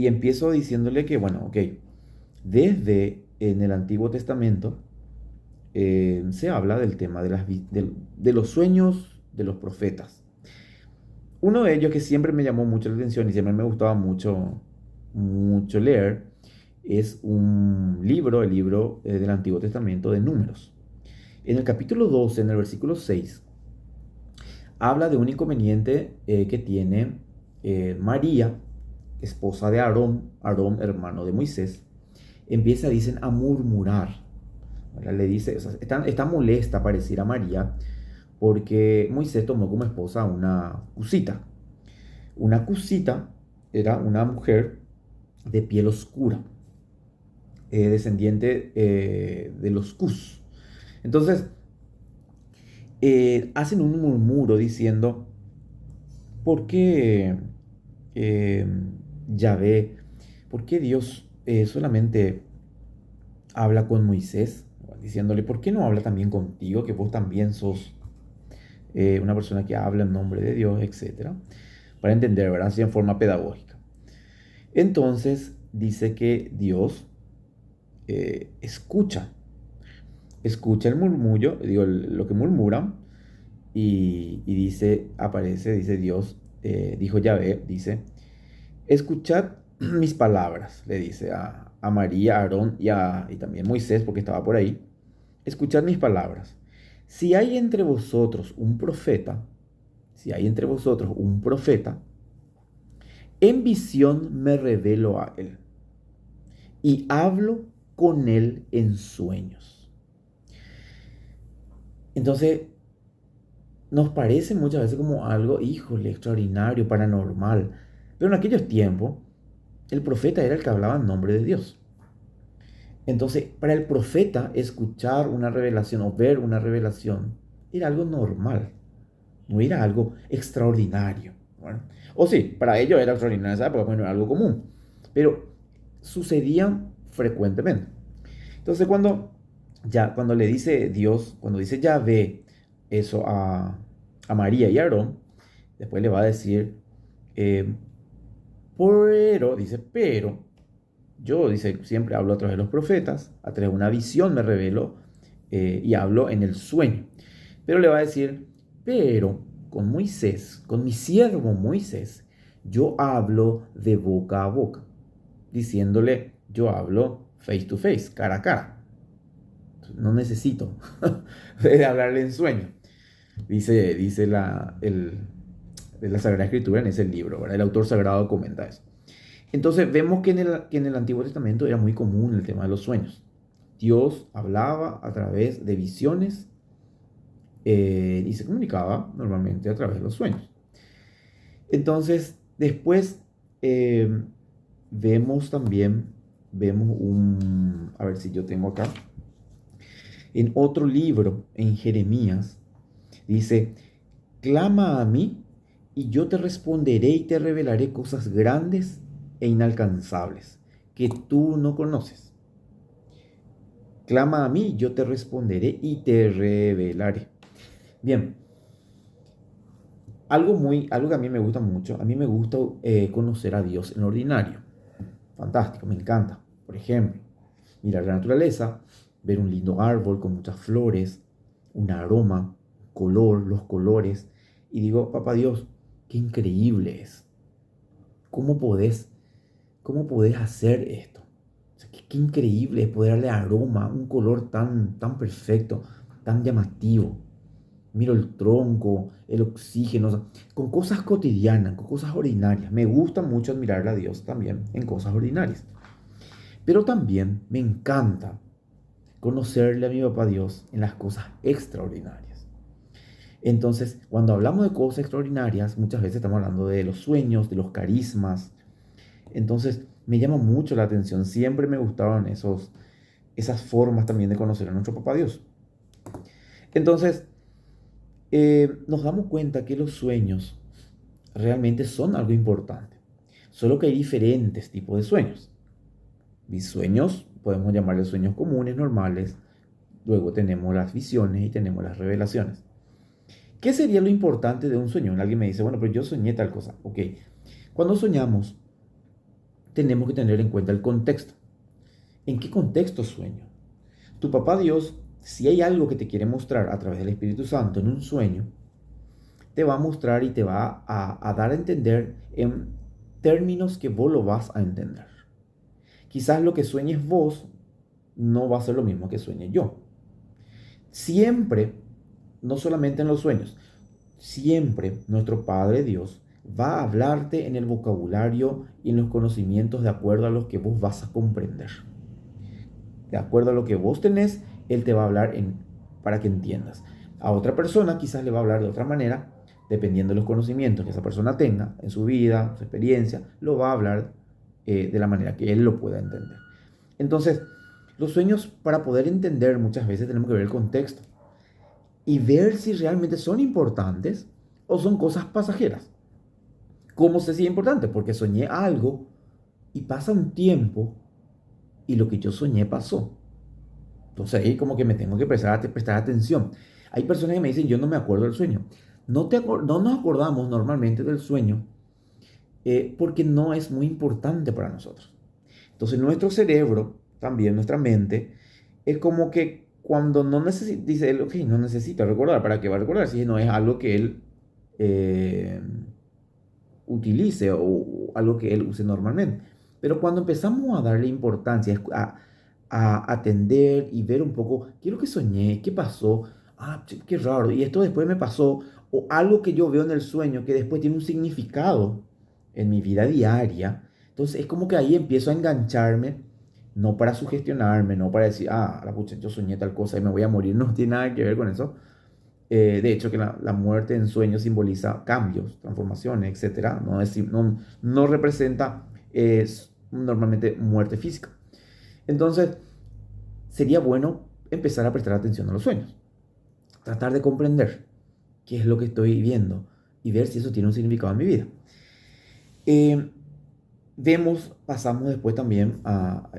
Y empiezo diciéndole que, bueno, ok, desde en el Antiguo Testamento se habla del tema de los sueños de los profetas. Uno de ellos que siempre me llamó mucho la atención y siempre me gustaba mucho leer es un libro, el libro del Antiguo Testamento de Números. En el capítulo 12, en el versículo 6, habla de un inconveniente que tiene María, esposa de Aarón, Aarón hermano de Moisés. Empieza, dicen, a murmurar. ¿Verdad? Le dice, o sea, está molesta pareciera María porque Moisés tomó como esposa a una cusita. Una cusita era una mujer de piel oscura, descendiente de los Cus. Entonces, hacen un murmuro diciendo, ¿por qué eh, Yahvé, por qué Dios solamente habla con Moisés? Diciéndole, ¿por qué no habla también contigo, que vos también sos una persona que habla en nombre de Dios, etcétera? Para entender, ¿verdad? Así en forma pedagógica. Entonces dice que Dios escucha el murmullo, digo, lo que murmuran, y dice, dice Dios, dijo Yahvé, dice, escuchad mis palabras, le dice a María, a Aarón y también Moisés, porque estaba por ahí, escuchad mis palabras. Si hay entre vosotros un profeta, si hay entre vosotros un profeta, en visión me revelo a él y hablo con él en sueños. Entonces, nos parece muchas veces como algo, híjole, extraordinario, paranormal. Pero en aquellos tiempos, el profeta era el que hablaba en nombre de Dios. Entonces, para el profeta, escuchar una revelación o ver una revelación era algo normal, no era algo extraordinario. Bueno, o sí, para ellos era extraordinario en esa época, bueno, era algo común. Pero sucedía frecuentemente. Entonces, cuando le dice Dios, cuando dice Yahvé eso a María y a Aarón, después le va a decir, eh, pero, yo, dice, siempre hablo a través de los profetas, a través de una visión me revelo y hablo en el sueño. Pero le va a decir, pero con Moisés, con mi siervo Moisés, yo hablo de boca a boca, diciéndole, yo hablo face to face, cara a cara. No necesito de hablarle en sueño. Dice la Sagrada Escritura en ese libro, ¿verdad? El autor sagrado comenta eso. Entonces vemos que en el Antiguo Testamento era muy común el tema de los sueños. Dios hablaba a través de visiones y se comunicaba normalmente a través de los sueños. Entonces, después eh, vemos a ver si yo tengo acá, en otro libro, en Jeremías, dice, clama a mí y yo te responderé y te revelaré cosas grandes e inalcanzables que tú no conoces. Clama a mí, yo te responderé y te revelaré. Bien, algo que a mí me gusta mucho, a mí me gusta conocer a Dios en lo ordinario. Fantástico, me encanta. Por ejemplo, mirar la naturaleza, ver un lindo árbol con muchas flores, un aroma, color, los colores, y digo, papá Dios, qué increíble es. ¿Cómo podés, cómo podés hacer esto? O sea, qué increíble es poder darle aroma, un color tan perfecto, tan llamativo. Miro el tronco, el oxígeno, o sea, con cosas cotidianas, con cosas ordinarias. Me gusta mucho admirar a Dios también en cosas ordinarias. Pero también me encanta conocerle a mi papá Dios en las cosas extraordinarias. Entonces, cuando hablamos de cosas extraordinarias, muchas veces estamos hablando de los sueños, de los carismas. Entonces, me llama mucho la atención. Siempre me gustaron esas formas también de conocer a nuestro papá Dios. Entonces, nos damos cuenta que los sueños realmente son algo importante. Solo que hay diferentes tipos de sueños. Mis sueños, podemos llamarles sueños comunes, normales. Luego tenemos las visiones y tenemos las revelaciones. ¿Qué sería lo importante de un sueño? Alguien me dice, bueno, pero yo soñé tal cosa. Ok, cuando soñamos, tenemos que tener en cuenta el contexto. ¿En qué contexto sueño? Tu papá Dios, si hay algo que te quiere mostrar a través del Espíritu Santo en un sueño, te va a mostrar y te va a dar a entender en términos que vos lo vas a entender. Quizás lo que sueñes vos no va a ser lo mismo que sueñe yo. Siempre, no solamente en los sueños, siempre nuestro Padre Dios va a hablarte en el vocabulario y en los conocimientos de acuerdo a los que vos vas a comprender. De acuerdo a lo que vos tenés, Él te va a hablar para que entiendas. A otra persona quizás le va a hablar de otra manera, dependiendo de los conocimientos que esa persona tenga en su vida, su experiencia, lo va a hablar de la manera que él lo pueda entender. Entonces, los sueños, para poder entender, muchas veces tenemos que ver el contexto y ver si realmente son importantes o son cosas pasajeras. ¿Cómo sé si es importante? Porque soñé algo y pasa un tiempo y lo que yo soñé pasó. Entonces ahí como que me tengo que prestar atención. Hay personas que me dicen, yo no me acuerdo del sueño. No nos acordamos normalmente del sueño porque no es muy importante para nosotros. Entonces nuestro cerebro, también nuestra mente, es como que cuando no necesita, dice él, ok, no necesita recordar, ¿para qué va a recordar? Si no es algo que él eh, utilice o algo que él use normalmente. Pero cuando empezamos a darle importancia, a atender y ver un poco, ¿qué es lo que soñé? ¿Qué pasó? Ah, qué raro. Y esto después me pasó. O algo que yo veo en el sueño que después tiene un significado en mi vida diaria. Entonces es como que ahí empiezo a engancharme, no para sugestionarme, no para decir, ah, la pucha, yo soñé tal cosa y me voy a morir. No tiene nada que ver con eso. De hecho, que la muerte en sueños simboliza cambios, transformaciones, etcétera. No representa normalmente muerte física. Entonces, sería bueno empezar a prestar atención a los sueños. Tratar de comprender qué es lo que estoy viendo y ver si eso tiene un significado en mi vida. Eh, Pasamos después también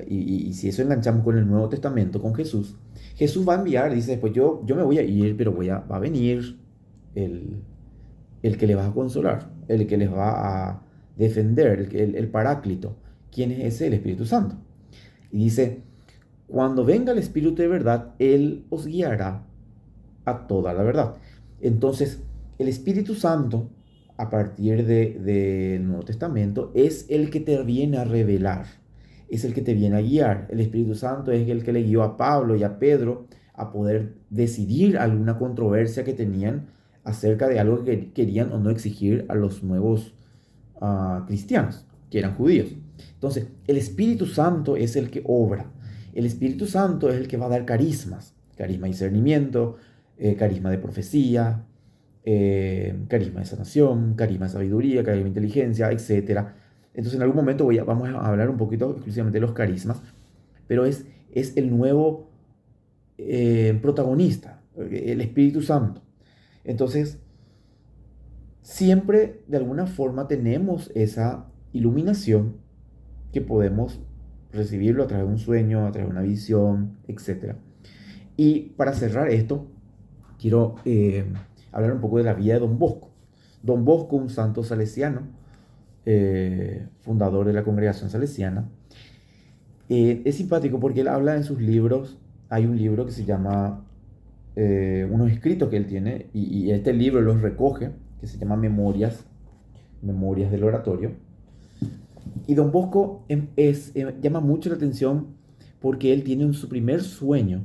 y si eso enganchamos con el Nuevo Testamento, con Jesús, Jesús va a enviar, dice después, yo me voy a ir, pero va a venir el, el que les va a consolar, el que les va a defender, el Paráclito. ¿Quién es ese? El Espíritu Santo. Y dice, cuando venga el Espíritu de verdad, Él os guiará a toda la verdad. Entonces, el Espíritu Santo, a partir del Nuevo Testamento, es el que te viene a revelar, es el que te viene a guiar. El Espíritu Santo es el que le guió a Pablo y a Pedro a poder decidir alguna controversia que tenían acerca de algo que querían o no exigir a los nuevos cristianos, que eran judíos. Entonces, el Espíritu Santo es el que obra. El Espíritu Santo es el que va a dar carismas, carisma de discernimiento, carisma de profecía, carisma de sanación, carisma de sabiduría, carisma de inteligencia, etcétera. Entonces en algún momento vamos a hablar un poquito exclusivamente de los carismas, pero es el nuevo protagonista, el Espíritu Santo. Entonces, siempre de alguna forma tenemos esa iluminación que podemos recibirlo a través de un sueño, a través de una visión, etcétera. Y para cerrar esto, quiero hablar un poco de la vida de Don Bosco. Don Bosco, un santo salesiano, fundador de la congregación salesiana, es simpático porque él habla en sus libros. Hay un libro que se llama, unos escritos que él tiene, y este libro los recoge, que se llama Memorias del Oratorio. Y Don Bosco llama mucho la atención porque él tiene su primer sueño.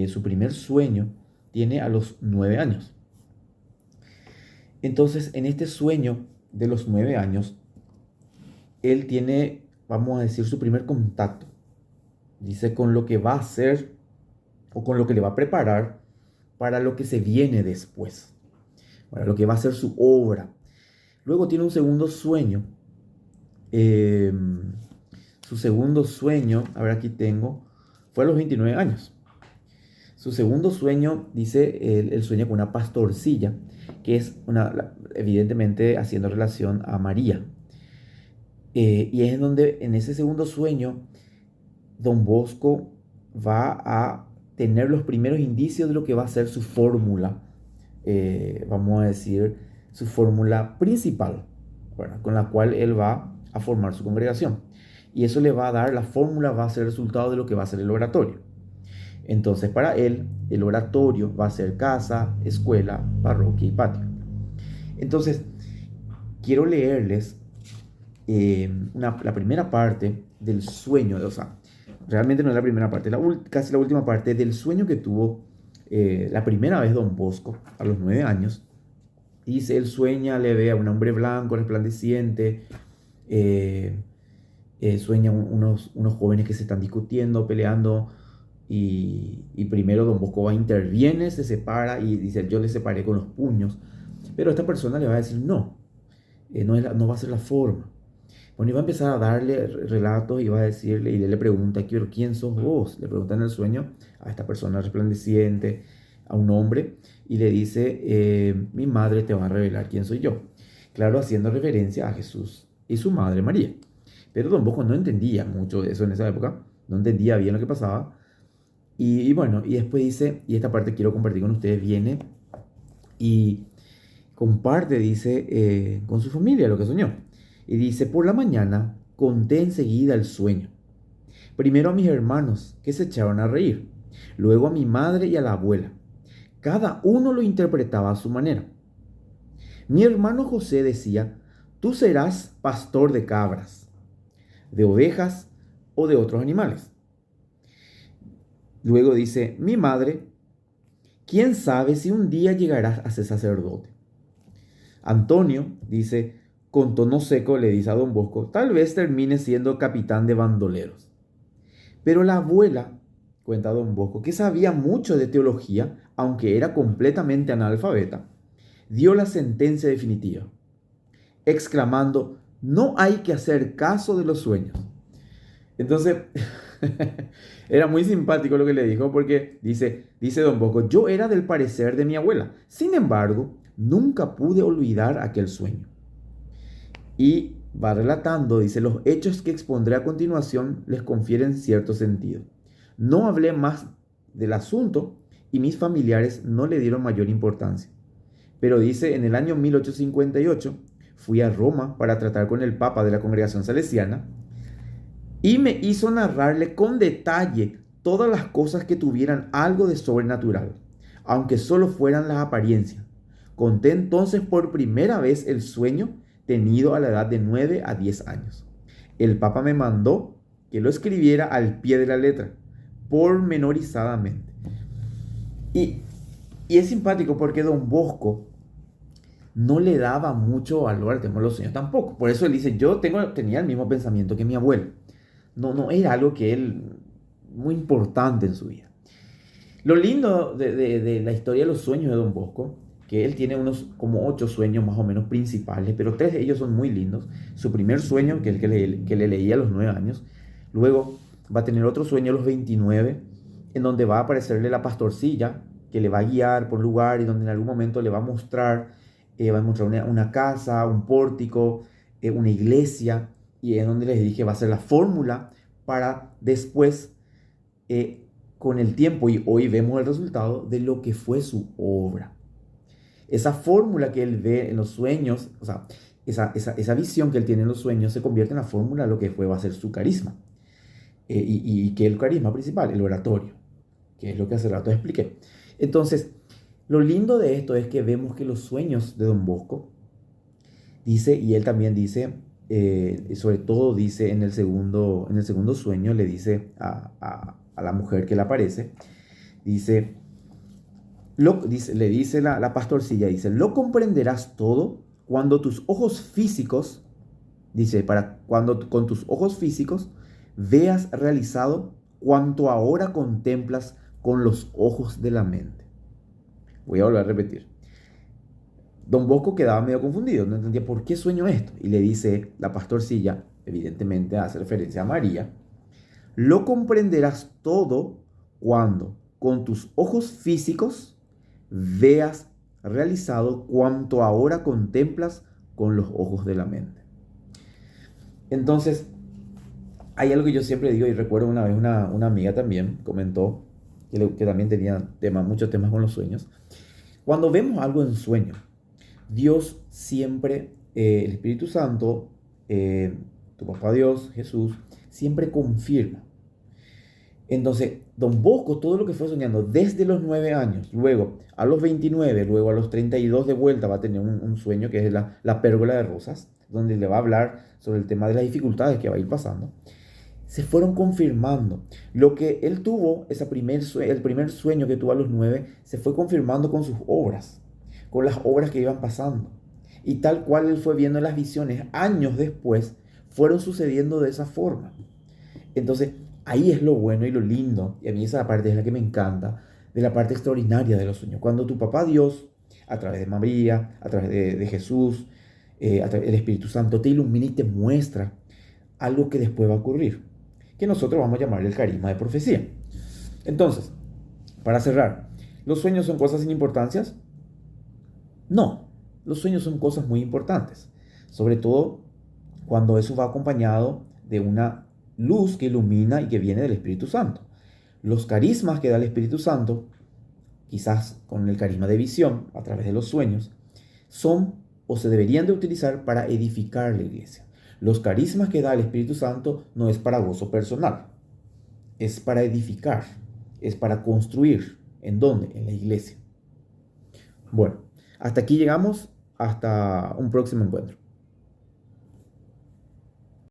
Su primer sueño tiene a los 9 años. Entonces, en este sueño de los 9 años, él tiene, vamos a decir, su primer contacto. Dice con lo que va a hacer o con lo que le va a preparar para lo que se viene después, para lo que va a ser su obra. Luego tiene un segundo sueño. Eh, Su segundo sueño, a ver aquí tengo, fue a los 29 años. Su segundo sueño, dice, él sueña con una pastorcilla, que es evidentemente haciendo relación a María. Y es en donde, en ese segundo sueño, Don Bosco va a tener los primeros indicios de lo que va a ser su fórmula, vamos a decir, su fórmula principal, bueno, con la cual él va a formar su congregación. Y eso le va a dar, la fórmula va a ser el resultado de lo que va a ser el oratorio. Entonces, para él, el oratorio va a ser casa, escuela, parroquia y patio. Entonces, quiero leerles la primera parte del sueño, o sea, realmente no es la primera parte, casi la última parte del sueño que tuvo la primera vez Don Bosco a los 9 años. Dice, él sueña, le ve a un hombre blanco, resplandeciente, sueña unos jóvenes que se están discutiendo, peleando, y primero Don Bosco interviene, se separa y dice, yo le separé con los puños, pero esta persona le va a decir, no, no va a ser la forma. Bueno, iba a empezar a darle relatos y va a decirle, y él le pregunta, ¿quién sos vos? Le pregunta en el sueño a esta persona resplandeciente, a un hombre, y le dice, mi madre te va a revelar quién soy yo. Claro, haciendo referencia a Jesús y su madre María. Pero Don Bosco no entendía mucho de eso en esa época, no entendía bien lo que pasaba. Y bueno, y después dice, y esta parte quiero compartir con ustedes, viene y comparte, dice, con su familia lo que soñó. Y dice, por la mañana conté enseguida el sueño. Primero a mis hermanos, que se echaron a reír. Luego a mi madre y a la abuela. Cada uno lo interpretaba a su manera. Mi hermano José decía, tú serás pastor de cabras, de ovejas o de otros animales. Luego dice, mi madre, quién sabe si un día llegarás a ser sacerdote. Antonio dice, con tono seco le dice a Don Bosco, tal vez termine siendo capitán de bandoleros. Pero la abuela, cuenta Don Bosco, que sabía mucho de teología, aunque era completamente analfabeta, dio la sentencia definitiva, exclamando, no hay que hacer caso de los sueños. Entonces, era muy simpático lo que le dijo porque dice Don Bosco, yo era del parecer de mi abuela. Sin embargo, nunca pude olvidar aquel sueño. Y va relatando, dice, los hechos que expondré a continuación les confieren cierto sentido. No hablé más del asunto y mis familiares no le dieron mayor importancia. Pero dice, en el año 1858 fui a Roma para tratar con el Papa de la Congregación Salesiana y me hizo narrarle con detalle todas las cosas que tuvieran algo de sobrenatural, aunque solo fueran las apariencias. Conté entonces por primera vez el sueño tenido a la edad de 9 a 10 años. El Papa me mandó que lo escribiera al pie de la letra, pormenorizadamente. Y, y es simpático porque Don Bosco no le daba mucho valor al tema de los sueños tampoco. Por eso él dice, tenía el mismo pensamiento que mi abuelo. No era algo que él, muy importante en su vida. Lo lindo de la historia de los sueños de Don Bosco, que él tiene unos como 8 sueños más o menos principales, pero 3 de ellos son muy lindos. Su primer sueño, que es el que le leía a los 9 años. Luego va a tener otro sueño a los 29, en donde va a aparecerle la pastorcilla, que le va a guiar por un lugar y donde en algún momento le va a mostrar una casa, un pórtico, una iglesia, y es donde les dije va a ser la fórmula para después, con el tiempo, y hoy vemos el resultado de lo que fue su obra. Esa fórmula que él ve en los sueños, o sea, esa visión que él tiene en los sueños se convierte en la fórmula de lo que va a ser su carisma. Y que es el carisma principal, el oratorio, que es lo que hace rato expliqué. Entonces, lo lindo de esto es que vemos que los sueños de Don Bosco, dice, y él también dice, sobre todo dice en el segundo sueño, le dice a la mujer que le aparece, le dice la pastorcilla, dice, lo comprenderás todo cuando tus ojos físicos, dice, cuando con tus ojos físicos veas realizado cuanto ahora contemplas con los ojos de la mente. Voy a volver a repetir. Don Bosco quedaba medio confundido, no entendía por qué sueño esto. Y le dice la pastorcilla, evidentemente hace referencia a María, lo comprenderás todo cuando con tus ojos físicos veas realizado cuanto ahora contemplas con los ojos de la mente. Entonces, hay algo que yo siempre digo, y recuerdo una vez una amiga también comentó, que también tenía muchos temas con los sueños. Cuando vemos algo en sueño, Dios siempre, el Espíritu Santo, tu papá Dios, Jesús, siempre confirma. Entonces, Don Bosco, todo lo que fue soñando desde los 9 años, luego a los 29, luego a los 32 de vuelta va a tener un sueño que es la pérgola de rosas, donde le va a hablar sobre el tema de las dificultades que va a ir pasando. Se fueron confirmando. Lo que él tuvo, el primer sueño que tuvo a los 9, se fue confirmando con sus obras, con las obras que iban pasando. Y tal cual él fue viendo las visiones, años después, fueron sucediendo de esa forma. Entonces, ahí es lo bueno y lo lindo, y a mí esa parte es la que me encanta, de la parte extraordinaria de los sueños. Cuando tu papá Dios, a través de María, a través de Jesús, a través del Espíritu Santo, te ilumina y te muestra algo que después va a ocurrir, que nosotros vamos a llamar el carisma de profecía. Entonces, para cerrar, ¿los sueños son cosas sin importancias? No, los sueños son cosas muy importantes, sobre todo cuando eso va acompañado de una luz que ilumina y que viene del Espíritu Santo. Los carismas que da el Espíritu Santo, quizás con el carisma de visión a través de los sueños, son o se deberían de utilizar para edificar la iglesia. Los carismas que da el Espíritu Santo no es para gozo personal, es para edificar, es para construir. ¿En dónde? En la iglesia. Bueno, hasta aquí llegamos, hasta un próximo encuentro.